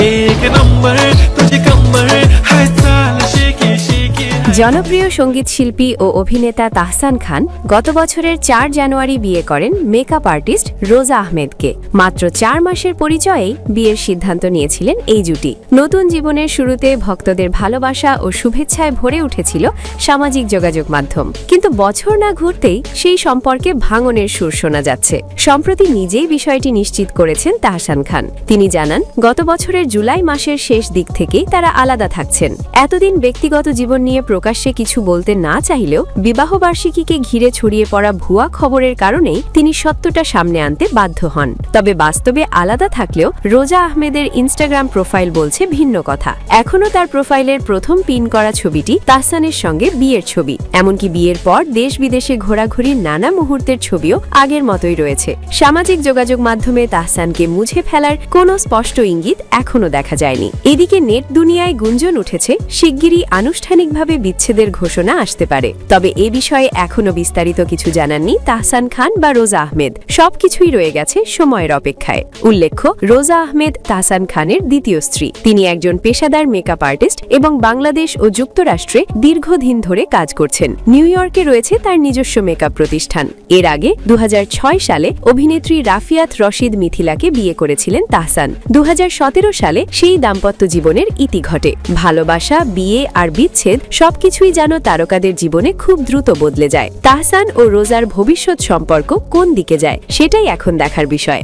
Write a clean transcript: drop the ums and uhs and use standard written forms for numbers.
एक नंबर तुझे कमर है चाल शेकी शेकी জনপ্রিয় সঙ্গীত শিল্পী ও অভিনেতা তাহসান খান গত বছরের ৪ জানুয়ারি বিয়ে করেন মেকআপ আর্টিস্ট রোজা আহমেদকে। মাত্র ৪ মাসের পরিচয়েই বিয়ের সিদ্ধান্ত নিয়েছিলেন এই জুটি। নতুন জীবনের শুরুতে ভক্তদের ভালোবাসা ও শুভেচ্ছায় ভরে উঠেছিল সামাজিক যোগাযোগ মাধ্যম, কিন্তু বছর না ঘুরতেই সেই সম্পর্কে ভাঙনের সুর শোনা যাচ্ছে। সম্প্রতি নিজেই বিষয়টি নিশ্চিত করেছেন তাহসান খান। তিনি জানান, গত বছরের জুলাই মাসের শেষ দিক থেকেই তারা আলাদা থাকছেন। এতদিন ব্যক্তিগত জীবন নিয়ে প্রকাশ্যে কিছু বলতে না চাইলেও বিবাহবার্ষিকীকে ঘিরে ছড়িয়ে পড়া ভুয়া খবরের কারণেই তিনি সত্যটা সামনে আনতে বাধ্য হন। তবে বাস্তবে আলাদা থাকলেও রোজা আহমেদের ইনস্টাগ্রাম প্রোফাইল বলছে ভিন্ন কথা। এখনও তার প্রোফাইলের প্রথম পিন করা ছবিটি তাহসানের সঙ্গে বিয়ের ছবি। এমনকি বিয়ের পর দেশ বিদেশে ঘোরাঘুরির নানা মুহূর্তের ছবিও আগের মতোই রয়েছে। সামাজিক যোগাযোগ মাধ্যমে তাহসানকে মুছে ফেলার কোনো স্পষ্ট ইঙ্গিত এখনও দেখা যায়নি। এদিকে নেট দুনিয়ায় গুঞ্জন উঠেছে শিগগিরই আনুষ্ঠানিকভাবে বিচ্ছেদের ঘোষণা আসতে পারে। তবে এ বিষয়ে এখনো বিস্তারিত কিছু জানাননি তাহসান খান বা রোজা আহমেদ। সবকিছুই রয়ে গেছে সময়ের অপেক্ষায়। উল্লেখ্য, রোজা আহমেদ তাহসান খানের দ্বিতীয় স্ত্রী। তিনি একজন পেশাদার মেকআপ আর্টিস্ট এবং বাংলাদেশ ও যুক্তরাষ্ট্রে দীর্ঘদিন ধরে কাজ করছেন। নিউ ইয়র্কে রয়েছে তার নিজস্ব মেকআপ প্রতিষ্ঠান। এর আগে ২০০৬ সালে অভিনেত্রী রাফিয়াত রশিদ মিথিলাকে বিয়ে করেছিলেন তাহসান। ২০১৭ সালে সেই দাম্পত্য জীবনের ইতি ঘটে। ভালোবাসা, বিয়ে আর বিচ্ছেদ সবকিছুই যেন তারকাদের জীবনে খুব দ্রুত বদলে যায়। তাহসান ও রোজার ভবিষ্যৎ সম্পর্ক কোন দিকে যায় সেটাই এখন দেখার বিষয়।